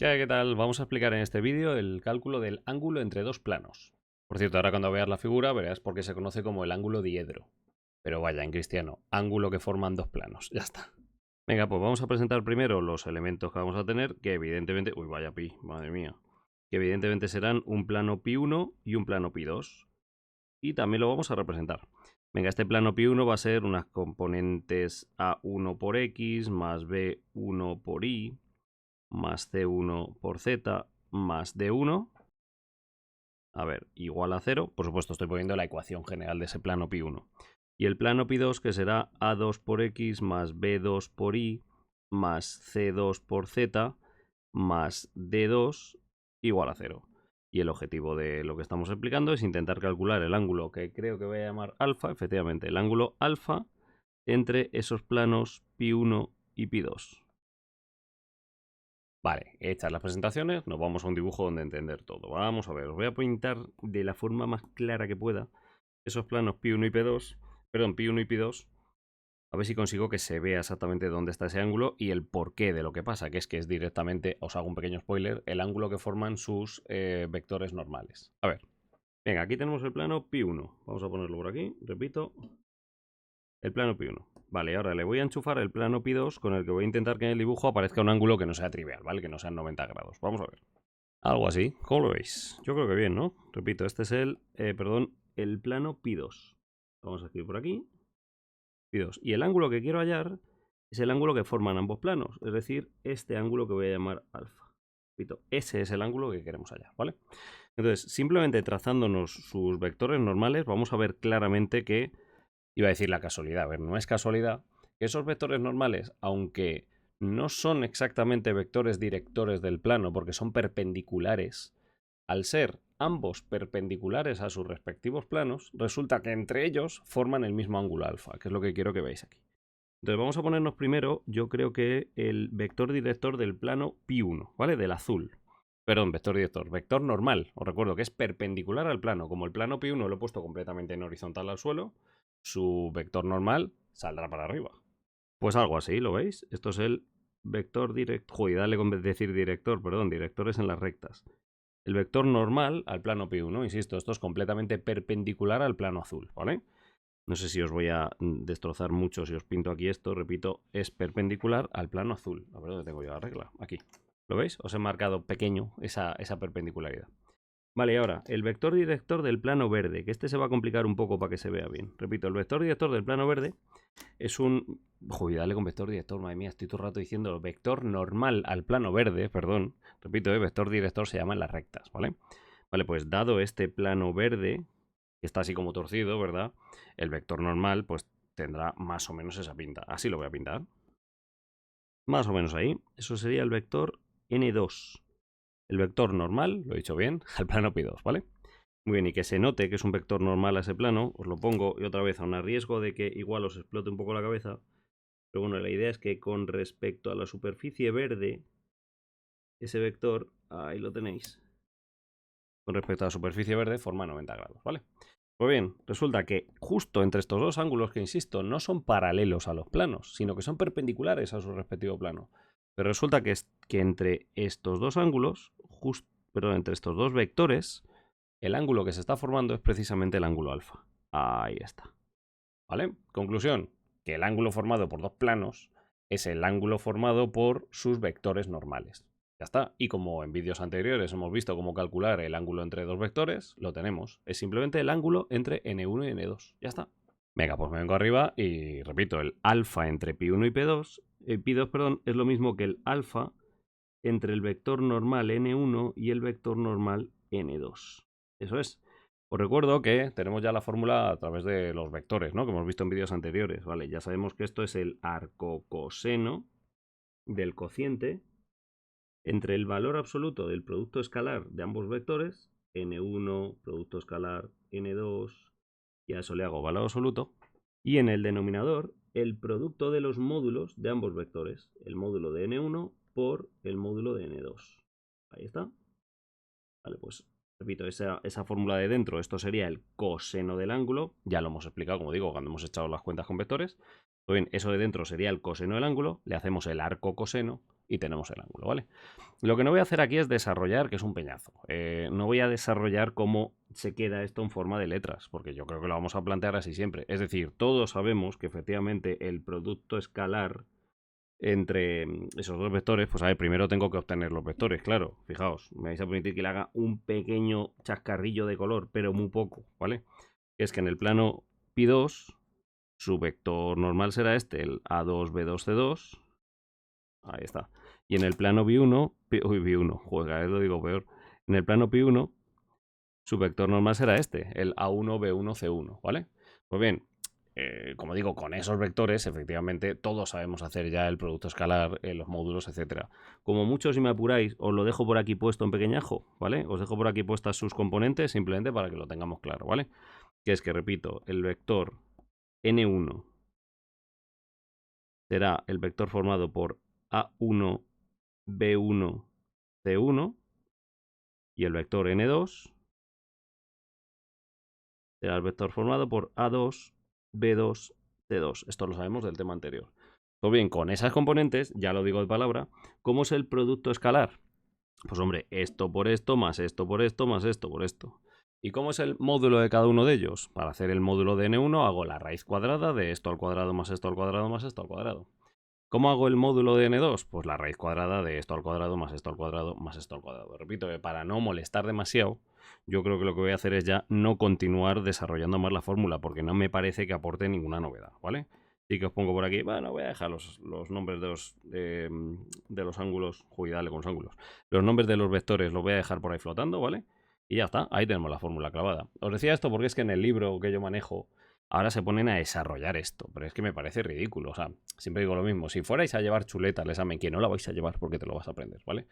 ¿Qué tal? Vamos a explicar en este vídeo el cálculo del ángulo entre dos planos. Por cierto, ahora cuando veas la figura verás por qué se conoce como el ángulo diedro. Pero vaya, en cristiano, ángulo que forman dos planos. Ya está. Venga, pues vamos a presentar primero los elementos que vamos a tener, que evidentemente... Uy, vaya pi, madre mía. Que evidentemente serán un plano pi1 y un plano pi2. Y también lo vamos a representar. Venga, este plano pi1 va a ser unas componentes a1 por x más b1 por y más C1 por Z más D1, a ver, igual a 0. Por supuesto, estoy poniendo la ecuación general de ese plano pi1. Y el plano pi2, que será A2 por X más B2 por Y más C2 por Z más D2 igual a 0. Y el objetivo de lo que estamos explicando es intentar calcular el ángulo que creo que voy a llamar alfa, efectivamente, el ángulo alfa entre esos planos pi1 y pi2. Vale, hechas las presentaciones, nos vamos a un dibujo donde entender todo. Vamos a ver, os voy a pintar de la forma más clara que pueda esos planos pi1 y p2, perdón, pi1 y pi2, a ver si consigo que se vea exactamente dónde está ese ángulo y el porqué de lo que pasa, que es directamente, os hago un pequeño spoiler, el ángulo que forman sus vectores normales. A ver, venga, aquí tenemos el plano pi1, vamos a ponerlo por aquí, repito, el plano pi1. Vale, ahora le voy a enchufar el plano pi2 con el que voy a intentar que en el dibujo aparezca un ángulo que no sea trivial, ¿vale? Que no sean 90 grados. Vamos a ver. Algo así, ¿cómo lo veis? Yo creo que bien, ¿no? Repito, este es el plano pi2. Vamos a escribir por aquí, pi2. Y el ángulo que quiero hallar es el ángulo que forman ambos planos, es decir, este ángulo que voy a llamar alfa. Repito, ese es el ángulo que queremos hallar, ¿vale? Entonces, simplemente trazándonos sus vectores normales, vamos a ver claramente que, iba a decir la casualidad, a ver, no es casualidad, que esos vectores normales, aunque no son exactamente vectores directores del plano porque son perpendiculares, al ser ambos perpendiculares a sus respectivos planos, resulta que entre ellos forman el mismo ángulo alfa, que es lo que quiero que veáis aquí. Entonces vamos a ponernos primero, yo creo que el vector director del plano pi1, ¿vale? Del azul. Perdón, vector director, vector normal. Os recuerdo que es perpendicular al plano. Como el plano pi1 lo he puesto completamente en horizontal al suelo, su vector normal saldrá para arriba. Pues algo así, ¿lo veis? Esto es el vector director. Joder, dale con decir director, perdón, directores en las rectas. El vector normal al plano pi1, insisto, esto es completamente perpendicular al plano azul, ¿vale? No sé si os voy a destrozar mucho si os pinto aquí esto, repito, es perpendicular al plano azul. A ver dónde tengo yo la regla, aquí. ¿Lo veis? Os he marcado pequeño esa perpendicularidad. Vale, y ahora, el vector director del plano verde, que este se va a complicar un poco para que se vea bien. Repito, el vector director del plano verde es un... Joder, dale con vector director, madre mía, estoy todo el rato diciendo vector normal al plano verde, perdón. Repito, vector director se llama en las rectas, ¿vale? Vale, pues dado este plano verde, que está así como torcido, ¿verdad? El vector normal, pues tendrá más o menos esa pinta. Así lo voy a pintar. Más o menos ahí. Eso sería el vector n2. El vector normal, lo he dicho bien, al plano pi2, ¿vale? Muy bien, y que se note que es un vector normal a ese plano, os lo pongo y otra vez a un riesgo de que igual os explote un poco la cabeza. Pero bueno, la idea es que con respecto a la superficie verde, ese vector, ahí lo tenéis, con respecto a la superficie verde forma 90 grados, ¿vale? Pues bien, resulta que justo entre estos dos ángulos, que insisto, no son paralelos a los planos, sino que son perpendiculares a su respectivo plano. Pero resulta que entre estos dos ángulos, entre estos dos vectores, el ángulo que se está formando es precisamente el ángulo alfa. Ahí está. ¿Vale? Conclusión, que el ángulo formado por dos planos es el ángulo formado por sus vectores normales. Ya está. Y como en vídeos anteriores hemos visto cómo calcular el ángulo entre dos vectores, lo tenemos. Es simplemente el ángulo entre n1 y n2. Ya está. Venga, pues me vengo arriba y repito, el alfa entre pi1 y pi2, perdón, es lo mismo que el alfa entre el vector normal n1 y el vector normal n2. Eso es. Os recuerdo que tenemos ya la fórmula a través de los vectores, ¿no? Que hemos visto en vídeos anteriores. Vale, ya sabemos que esto es el arcocoseno del cociente entre el valor absoluto del producto escalar de ambos vectores, n1, producto escalar n2, y a eso le hago valor absoluto, y en el denominador el producto de los módulos de ambos vectores, el módulo de n1 por el módulo de n2. Ahí está. Vale, pues repito, esa fórmula de dentro, esto sería el coseno del ángulo, ya lo hemos explicado, como digo, cuando hemos echado las cuentas con vectores. Pues bien, eso de dentro sería el coseno del ángulo, le hacemos el arco coseno, y tenemos el ángulo, ¿vale? Lo que no voy a hacer aquí es desarrollar, que es un peñazo. No voy a desarrollar cómo se queda esto en forma de letras, porque yo creo que lo vamos a plantear así siempre. Es decir, todos sabemos que efectivamente el producto escalar entre esos dos vectores, pues a ver, primero tengo que obtener los vectores, claro. Fijaos, me vais a permitir que le haga un pequeño chascarrillo de color, pero muy poco, ¿vale? Que es que en el plano pi2, su vector normal será este, el a2, b2, c2. Ahí está. Y en el plano pi1, pi1, juega, lo digo peor. En el plano pi1, su vector normal será este, el a1, b1, c1, ¿vale? Pues bien, como digo, con esos vectores, efectivamente, todos sabemos hacer ya el producto escalar, los módulos, etcétera. Como mucho, si me apuráis, os lo dejo por aquí puesto en pequeñajo, ¿vale? Os dejo por aquí puestas sus componentes, simplemente para que lo tengamos claro, ¿vale? Que es que, repito, el vector n1 será el vector formado por a1, b1, c1, y el vector n2 será el vector formado por a2, b2, c2. Esto lo sabemos del tema anterior. Pues bien, con esas componentes, ya lo digo de palabra, ¿cómo es el producto escalar? Pues hombre, esto por esto, más esto por esto, más esto por esto. ¿Y cómo es el módulo de cada uno de ellos? Para hacer el módulo de n1 hago la raíz cuadrada de esto al cuadrado más esto al cuadrado más esto al cuadrado. ¿Cómo hago el módulo de n2? Pues la raíz cuadrada de esto al cuadrado más esto al cuadrado más esto al cuadrado. Repito que para no molestar demasiado, yo creo que lo que voy a hacer es ya no continuar desarrollando más la fórmula, porque no me parece que aporte ninguna novedad, ¿vale? Sí que os pongo por aquí, bueno, voy a dejar los nombres de los ángulos, dale con los ángulos. Los nombres de los vectores los voy a dejar por ahí flotando, ¿vale? Y ya está, ahí tenemos la fórmula clavada. Os decía esto porque es que en el libro que yo manejo, ahora se ponen a desarrollar esto, pero es que me parece ridículo. O sea, siempre digo lo mismo. Si fuerais a llevar chuleta al examen, que no la vais a llevar porque te lo vas a aprender, ¿vale?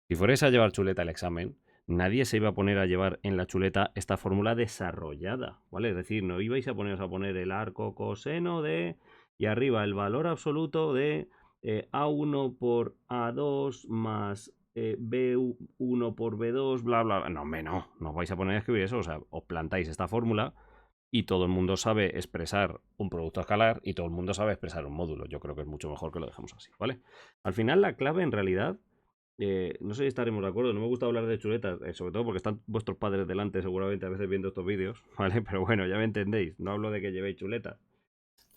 Si fuerais a llevar chuleta al examen, nadie se iba a poner a llevar en la chuleta esta fórmula desarrollada, ¿vale? Es decir, no ibais a poneros a poner el arco coseno de... y arriba el valor absoluto de A1 por A2 más B1 por B2, bla, bla, bla. No, hombre, no os vais a poner a escribir eso. O sea, os plantáis esta fórmula y todo el mundo sabe expresar un producto escalar y todo el mundo sabe expresar un módulo. Yo creo que es mucho mejor que lo dejemos así, ¿vale? Al final la clave en realidad, no sé si estaremos de acuerdo, no me gusta hablar de chuletas, sobre todo porque están vuestros padres delante seguramente a veces viendo estos vídeos, ¿vale? Pero bueno, ya me entendéis, no hablo de que llevéis chuletas.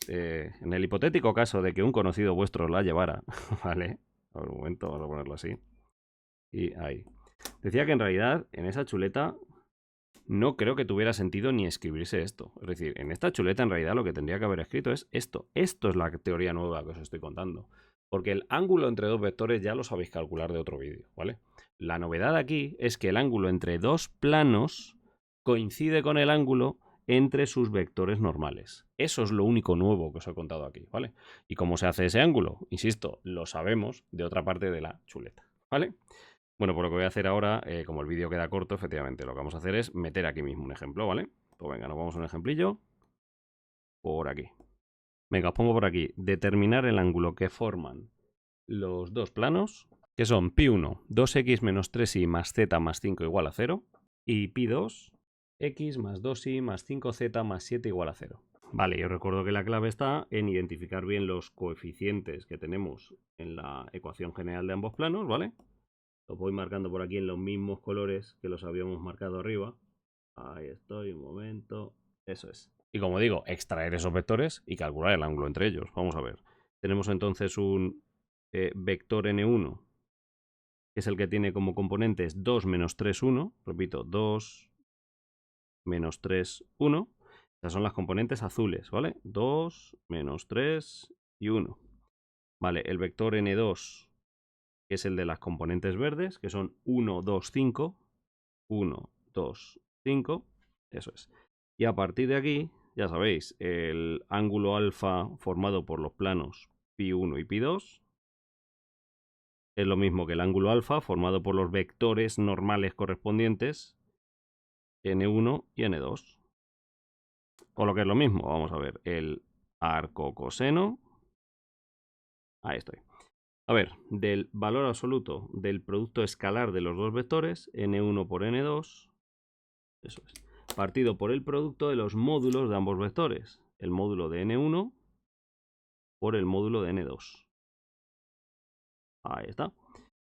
En el hipotético caso de que un conocido vuestro la llevara, ¿vale? A ver, un momento, vamos a ponerlo así. Y ahí. Decía que en realidad en esa chuleta no creo que tuviera sentido ni escribirse esto. Es decir, en esta chuleta en realidad lo que tendría que haber escrito es esto. Esto es la teoría nueva que os estoy contando. Porque el ángulo entre dos vectores ya lo sabéis calcular de otro vídeo, ¿vale? La novedad aquí es que el ángulo entre dos planos coincide con el ángulo entre sus vectores normales. Eso es lo único nuevo que os he contado aquí, ¿vale? ¿Y cómo se hace ese ángulo? Insisto, lo sabemos de otra parte de la chuleta, ¿vale? Bueno, pues lo que voy a hacer ahora, como el vídeo queda corto, efectivamente, lo que vamos a hacer es meter aquí mismo un ejemplo, ¿vale? Pues venga, nos vamos a un ejemplillo. Por aquí. Venga, os pongo por aquí. Determinar el ángulo que forman los dos planos, que son pi1, 2x menos 3y más z más 5 igual a 0. Y pi2, x más 2y más 5z más 7 igual a 0. Vale, yo recuerdo que la clave está en identificar bien los coeficientes que tenemos en la ecuación general de ambos planos, ¿vale? Los voy marcando por aquí en los mismos colores que los habíamos marcado arriba. Ahí estoy, un momento. Eso es. Y como digo, extraer esos vectores y calcular el ángulo entre ellos. Vamos a ver. Tenemos entonces un vector n1, que es el que tiene como componentes 2 menos 3, 1. Repito, 2 menos 3, 1. Esas son las componentes azules, ¿vale? 2 menos 3 y 1. Vale, el vector n2, que es el de las componentes verdes, que son 1, 2, 5. 1, 2, 5. Eso es. Y a partir de aquí, ya sabéis, el ángulo alfa formado por los planos pi1 y pi2 es lo mismo que el ángulo alfa formado por los vectores normales correspondientes n1 y n2. O lo que es lo mismo, vamos a ver, el arco coseno. Ahí estoy. A ver, del valor absoluto del producto escalar de los dos vectores, n1 por n2, eso es, partido por el producto de los módulos de ambos vectores, el módulo de n1 por el módulo de n2. Ahí está.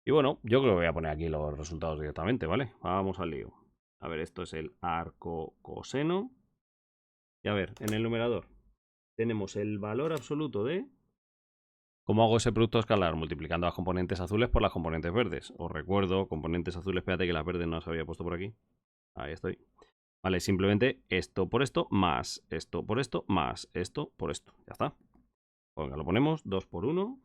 Y bueno, yo creo que voy a poner aquí los resultados directamente, ¿vale? Vamos al lío. A ver, esto es el arco coseno. Y a ver, en el numerador tenemos el valor absoluto de... ¿Cómo hago ese producto escalar? Multiplicando las componentes azules por las componentes verdes. Os recuerdo, componentes azules, espérate que las verdes no las había puesto por aquí. Ahí estoy. Vale, simplemente esto por esto, más esto por esto, más esto por esto. Ya está. Venga, lo ponemos 2 por 1.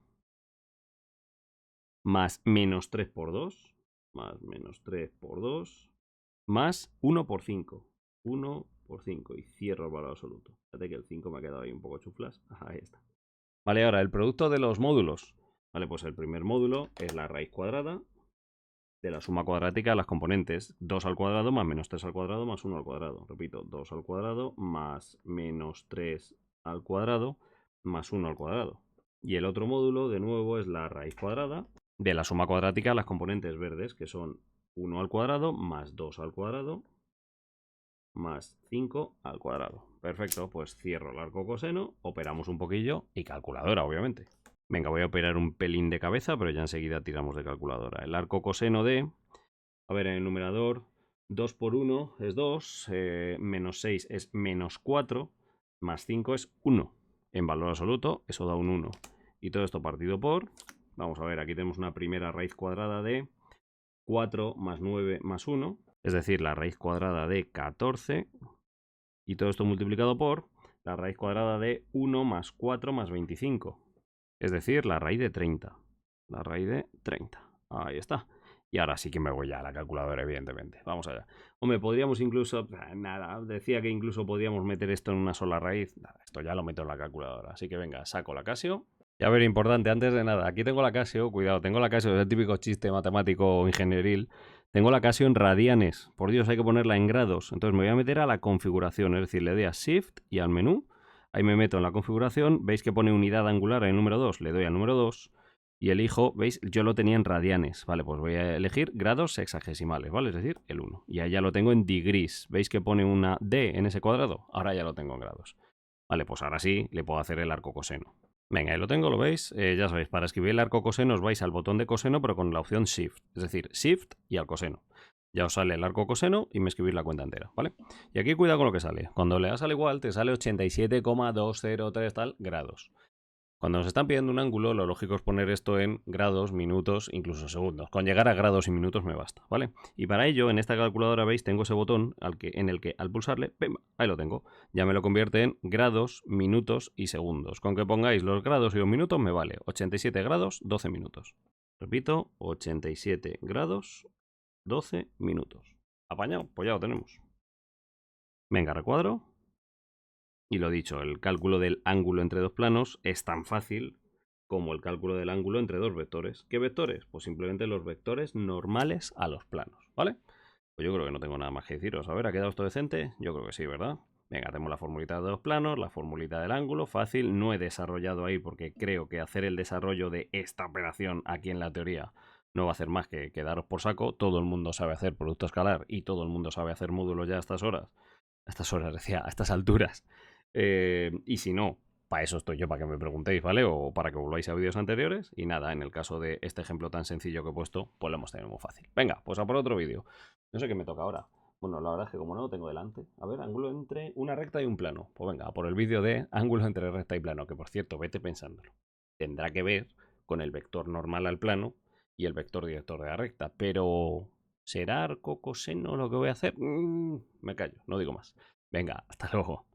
Más menos 3 por 2. Más menos 3 por 2. Más 1 por 5. 1 por 5. Y cierro el valor absoluto. Fíjate que el 5 me ha quedado ahí un poco chuflas. Ahí está. Vale, ahora el producto de los módulos. Vale, pues el primer módulo es la raíz cuadrada de la suma cuadrática de las componentes. 2 al cuadrado más menos 3 al cuadrado más 1 al cuadrado. Repito, 2 al cuadrado más menos 3 al cuadrado más 1 al cuadrado. Y el otro módulo, de nuevo, es la raíz cuadrada de la suma cuadrática de las componentes verdes, que son 1 al cuadrado más 2 al cuadrado más 5 al cuadrado. Perfecto, pues cierro el arco coseno, operamos un poquillo y calculadora, obviamente. Venga, voy a operar un pelín de cabeza, pero ya enseguida tiramos de calculadora. El arco coseno de... A ver, en el numerador, 2 por 1 es 2, menos 6 es menos 4, más 5 es 1. En valor absoluto, eso da un 1. Y todo esto partido por... Vamos a ver, aquí tenemos una primera raíz cuadrada de 4 más 9 más 1. Es decir, la raíz cuadrada de 14. Y todo esto multiplicado por la raíz cuadrada de 1 más 4 más 25. Es decir, la raíz de 30. La raíz de 30. Ahí está. Y ahora sí que me voy ya a la calculadora, evidentemente. Vamos allá. Hombre, podríamos incluso... Nada, decía que incluso podríamos meter esto en una sola raíz. Nada, esto ya lo meto en la calculadora. Así que venga, saco la Casio. Y a ver, importante, antes de nada, aquí tengo la Casio, cuidado, tengo la Casio, es el típico chiste matemático ingenieril. Tengo la Casio en radianes. Por Dios, hay que ponerla en grados. Entonces me voy a meter a la configuración, es decir, le doy a Shift y al menú. Ahí me meto en la configuración. Veis que pone unidad angular en el número 2. Le doy al número 2 y elijo, veis, yo lo tenía en radianes. Vale, pues voy a elegir grados sexagesimales, ¿vale? Es decir, el 1. Y ahí ya lo tengo en degrees. ¿Veis que pone una D en ese cuadrado? Ahora ya lo tengo en grados. Vale, pues ahora sí le puedo hacer el arco coseno. Venga, ahí lo tengo, ¿lo veis? Ya sabéis, para escribir el arco coseno os vais al botón de coseno, pero con la opción Shift. Es decir, Shift y al coseno. Ya os sale el arco coseno y me escribís la cuenta entera, ¿vale? Y aquí cuidado con lo que sale. Cuando le das al igual, te sale 87,203 tal grados. Cuando nos están pidiendo un ángulo, lo lógico es poner esto en grados, minutos, incluso segundos. Con llegar a grados y minutos me basta, ¿vale? Y para ello, en esta calculadora, veis, tengo ese botón en el que al pulsarle, ¡pim! Ahí lo tengo. Ya me lo convierte en grados, minutos y segundos. Con que pongáis los grados y los minutos me vale. 87 grados, 12 minutos. Repito, 87 grados, 12 minutos. ¿Apañado? Pues ya lo tenemos. Venga, recuadro. Y lo dicho, el cálculo del ángulo entre dos planos es tan fácil como el cálculo del ángulo entre dos vectores. ¿Qué vectores? Pues simplemente los vectores normales a los planos, ¿vale? Pues yo creo que no tengo nada más que deciros. A ver, ¿ha quedado esto decente? Yo creo que sí, ¿verdad? Venga, tenemos la formulita de dos planos, la formulita del ángulo, fácil. No he desarrollado ahí porque creo que hacer el desarrollo de esta operación aquí en la teoría no va a hacer más que quedaros por saco. Todo el mundo sabe hacer producto escalar y todo el mundo sabe hacer módulos ya a estas horas. A estas horas, decía, a estas alturas. Y si no, para eso estoy yo, para que me preguntéis, ¿vale? O para que volváis a vídeos anteriores. Y nada, en el caso de este ejemplo tan sencillo que he puesto, pues lo hemos tenido muy fácil. Venga, pues a por otro vídeo. No sé qué me toca ahora. Bueno, la verdad es que como no lo tengo delante. A ver, ángulo entre una recta y un plano. Pues venga, a por el vídeo de ángulo entre recta y plano. Que por cierto, vete pensándolo. Tendrá que ver con el vector normal al plano y el vector director de la recta. Pero, ¿será arco coseno lo que voy a hacer? Me callo, no digo más. Venga, hasta luego.